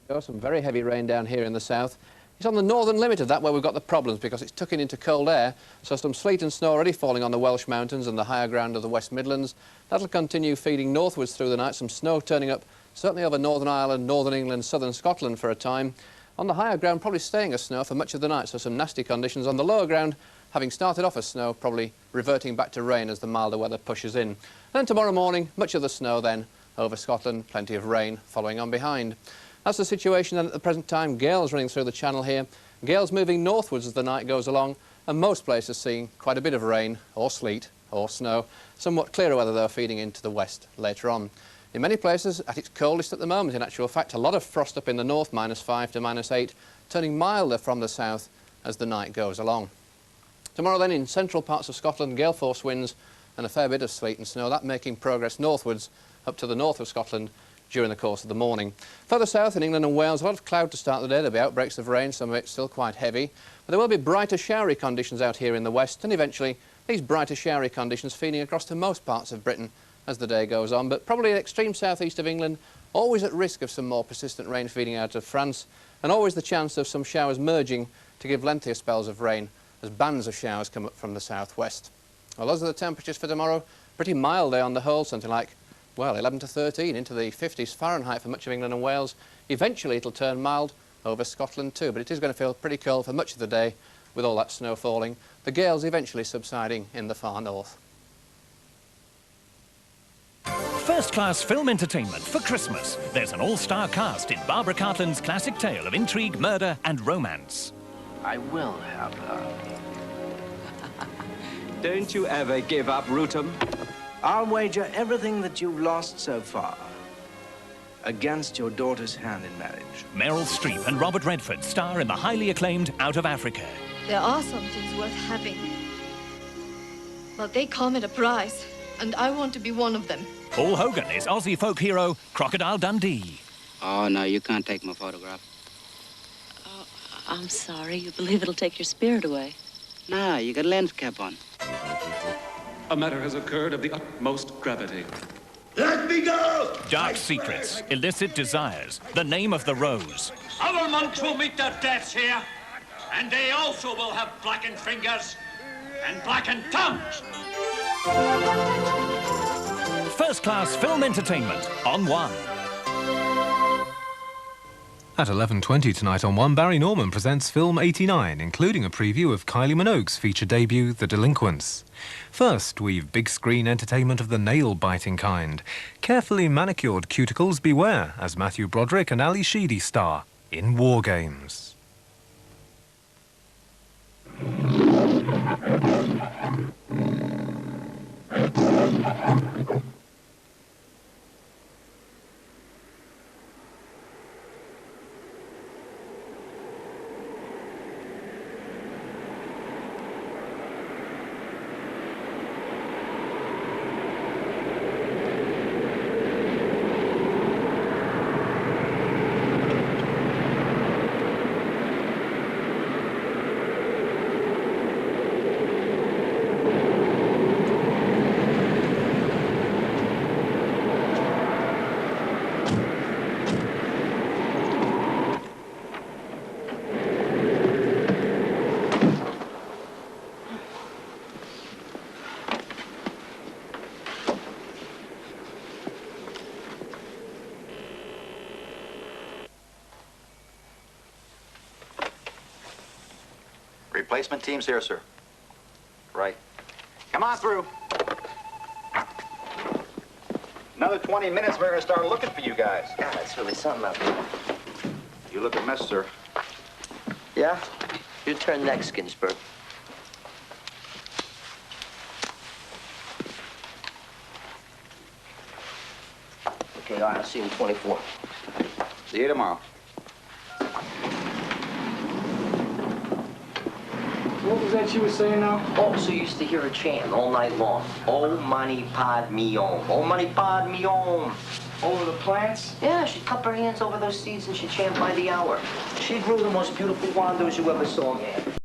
Some very heavy rain down here in the south. It's on the northern limit of that where we've got the problems because it's tucking into cold air, so some sleet and snow already falling on the Welsh mountains and the higher ground of the West Midlands. That'll continue feeding northwards through the night, some snow turning up certainly over Northern Ireland, Northern England, southern Scotland for a time. On the higher ground probably staying as snow for much of the night, so some nasty conditions. On the lower ground, having started off as snow, probably reverting back to rain as the milder weather pushes in. And then tomorrow morning, much of the snow then over Scotland, plenty of rain following on behind. That's the situation then at the present time. Gales running through the channel here. Gales moving northwards as the night goes along, and most places seeing quite a bit of rain or sleet or snow. Somewhat clearer weather though feeding into the west later on. In many places at its coldest at the moment, in actual fact, a lot of frost up in the north, -5 to -8, turning milder from the south as the night goes along. Tomorrow then in central parts of Scotland, gale force winds and a fair bit of sleet and snow, that making progress northwards up to the north of Scotland during the course of the morning. Further south in England and Wales, a lot of cloud to start the day. There'll be outbreaks of rain, some of it still quite heavy. But there will be brighter showery conditions out here in the west, and eventually these brighter showery conditions feeding across to most parts of Britain as the day goes on. But probably the extreme southeast of England, always at risk of some more persistent rain feeding out of France, and always the chance of some showers merging to give lengthier spells of rain as bands of showers come up from the southwest. Well, those are the temperatures for tomorrow. Pretty mild day on the whole, something like, well, 11 to 13, into the 50s Fahrenheit for much of England and Wales. Eventually it'll turn mild over Scotland too, but it is going to feel pretty cold for much of the day with all that snow falling. The gales eventually subsiding in the far north. First-class film entertainment for Christmas. There's an all-star cast in Barbara Cartland's classic tale of intrigue, murder and romance. I will have her. Don't you ever give up, Rootham. I'll wager everything that you've lost so far against your daughter's hand in marriage. Meryl Streep and Robert Redford star in the highly acclaimed Out of Africa. There are some things worth having, but they come at a price, and I want to be one of them. Paul Hogan is Aussie folk hero Crocodile Dundee. Oh, no, you can't take my photograph. Oh, I'm sorry. You believe it'll take your spirit away? No, you got a lens cap on. A matter has occurred of the utmost gravity. Let me go! Dark secrets, illicit desires, the name of the rose. Other monks will meet their deaths here, and they also will have blackened fingers and blackened tongues. First-class film entertainment on One. At 11:20 tonight on One, Barry Norman presents Film 89, including a preview of Kylie Minogue's feature debut, The Delinquents. First, we've big-screen entertainment of the nail-biting kind. Carefully manicured cuticles beware as Matthew Broderick and Ali Sheedy star in War Games. Replacement team's here, sir. Right. Come on through. Another 20 minutes, we're going to start looking for you guys. God, that's really something out there. You look a mess, sir. Yeah? Your turn next, Ginsburg. Okay, all right, I'll see you in 24. See you tomorrow. What was that you were saying now? Oh, so you used to hear her chant all night long. Oh, money pod me om. Oh, money pod me om. Over the plants? Yeah, she'd cup her hands over those seeds and she'd chant by the hour. She grew the most beautiful wandos you ever saw, man.